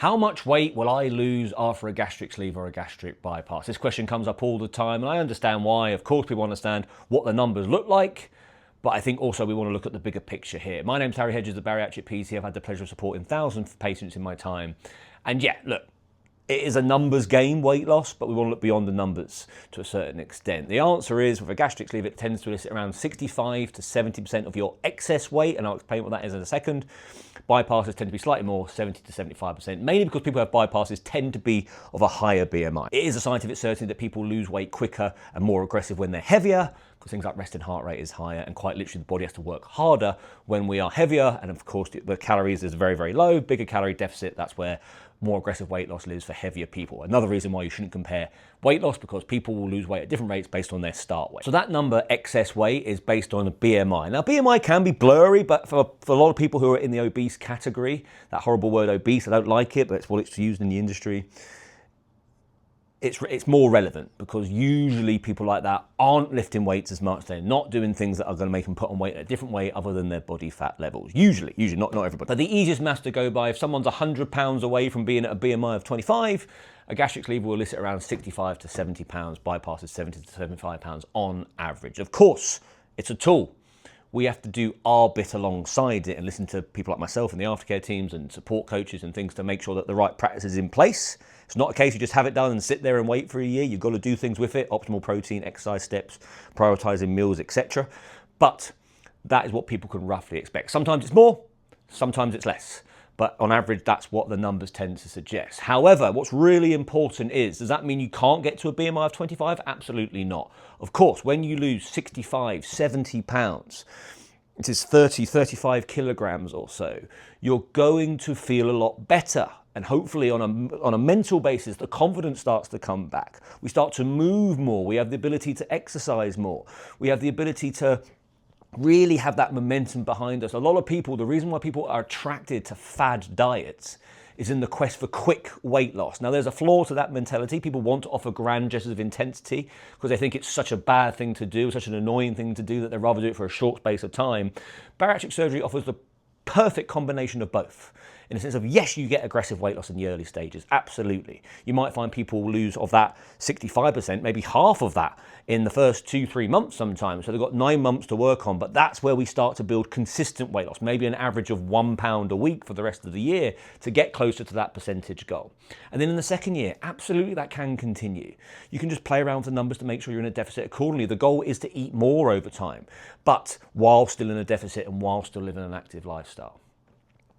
How much weight will I lose after a gastric sleeve or a gastric bypass? This question comes up all the time, and I understand why. Of course, people understand what the numbers look like, but I think also we want to look at the bigger picture here. My name's Harry Hedges, the Bariatric PT. I've had the pleasure of supporting thousands of patients in my time. And yeah, look, it is a numbers game, weight loss, but we want to look beyond the numbers to a certain extent. The answer is, with a gastric sleeve, it tends to elicit around 65 to 70% of your excess weight, and I'll explain what that is in a second. Bypasses tend to be slightly more, 70 to 75%, mainly because people who have bypasses tend to be of a higher BMI. It is a scientific certainty that people lose weight quicker and more aggressive when they're heavier, because things like resting heart rate is higher, and quite literally the body has to work harder when we are heavier, and of course the calories is very, very low, bigger calorie deficit, that's where more aggressive weight loss lives for heavier people. Another reason why you shouldn't compare weight loss, because people will lose weight at different rates based on their start weight. So that number, excess weight, is based on a BMI. Now BMI can be blurry, but for a lot of people who are in the obese category, that horrible word obese, I don't like it, but it's what it's used in the industry, it's more relevant, because usually people like that aren't lifting weights as much. They're not doing things that are going to make them put on weight at a different way other than their body fat levels. Usually, not everybody. But the easiest maths to go by, if someone's 100 pounds away from being at a BMI of 25, a gastric sleeve will elicit around 65 to 70 pounds, bypasses 70 to 75 pounds on average. Of course, it's a tool. We have to do our bit alongside it and listen to people like myself and the aftercare teams and support coaches and things to make sure that the right practice is in place. It's not a case you just have it done and sit there and wait for a year. You've got to do things with it, optimal protein, exercise steps, prioritizing meals, etc. But that is what people can roughly expect. Sometimes it's more, sometimes it's less. But on average, that's what the numbers tend to suggest. However, what's really important is, does that mean you can't get to a BMI of 25? Absolutely not. Of course, when you lose 65, 70 pounds, it is 30, 35 kilograms or so, you're going to feel a lot better. And hopefully on a mental basis, the confidence starts to come back. We start to move more. We have the ability to exercise more. We have the ability to really have that momentum behind us. A lot of people, the reason why people are attracted to fad diets is in the quest for quick weight loss. Now, there's a flaw to that mentality. People want to offer grand gestures of intensity because they think it's such a bad thing to do, such an annoying thing to do, that they'd rather do it for a short space of time. Bariatric surgery offers the perfect combination of both. In the sense of, yes, you get aggressive weight loss in the early stages, absolutely. You might find people lose of that 65%, maybe half of that in the first 2-3 months sometimes. So they've got 9 months to work on, but that's where we start to build consistent weight loss, maybe an average of 1 pound a week for the rest of the year to get closer to that percentage goal. And then in the second year, absolutely that can continue. You can just play around with the numbers to make sure you're in a deficit accordingly. The goal is to eat more over time, but while still in a deficit and while still living an active lifestyle.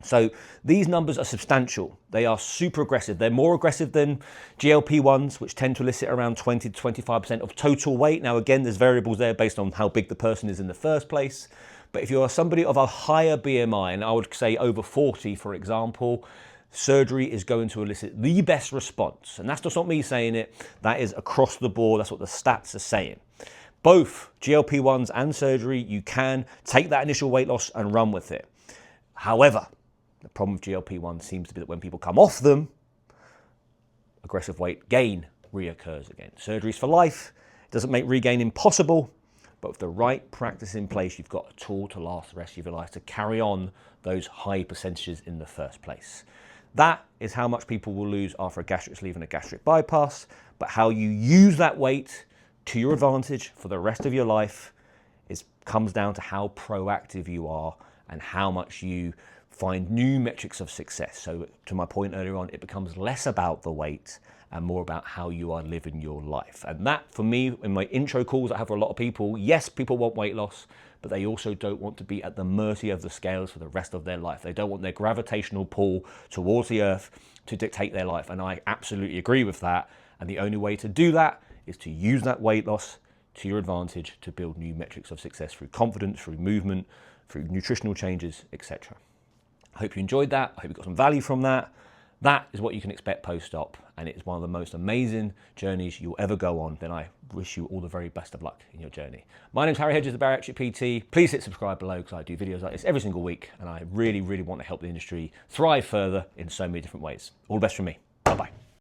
So these numbers are substantial. They are super aggressive. They're more aggressive than GLP-1s, which tend to elicit around 20 to 25% of total weight. Now, again, there's variables there based on how big the person is in the first place. But if you're somebody of a higher BMI, and I would say over 40, for example, surgery is going to elicit the best response. And that's just not me saying it. That is across the board. That's what the stats are saying. Both GLP-1s and surgery, you can take that initial weight loss and run with it. However, the problem with GLP-1 seems to be that when people come off them, aggressive weight gain reoccurs again. Surgery's for life. It doesn't make regaining possible, but with the right practice in place, you've got a tool to last the rest of your life to carry on those high percentages in the first place. That is how much people will lose after a gastric sleeve and a gastric bypass, but how you use that weight to your advantage for the rest of your life comes down to how proactive you are and how much you find new metrics of success. So to my point earlier on, it becomes less about the weight and more about how you are living your life. And that, for me, in my intro calls I have for a lot of people, yes, people want weight loss, but they also don't want to be at the mercy of the scales for the rest of their life. They don't want their gravitational pull towards the earth to dictate their life. And I absolutely agree with that. And the only way to do that is to use that weight loss to your advantage to build new metrics of success through confidence, through movement, through nutritional changes, etc. I hope you enjoyed that. I hope you got some value from that. That is what you can expect post-op, and it's one of the most amazing journeys you'll ever go on. Then I wish you all the very best of luck in your journey. My name's Harry Hedges, the Bariatric PT. Please hit subscribe below because I do videos like this every single week, and I really, really want to help the industry thrive further in so many different ways. All the best from me. Bye-bye.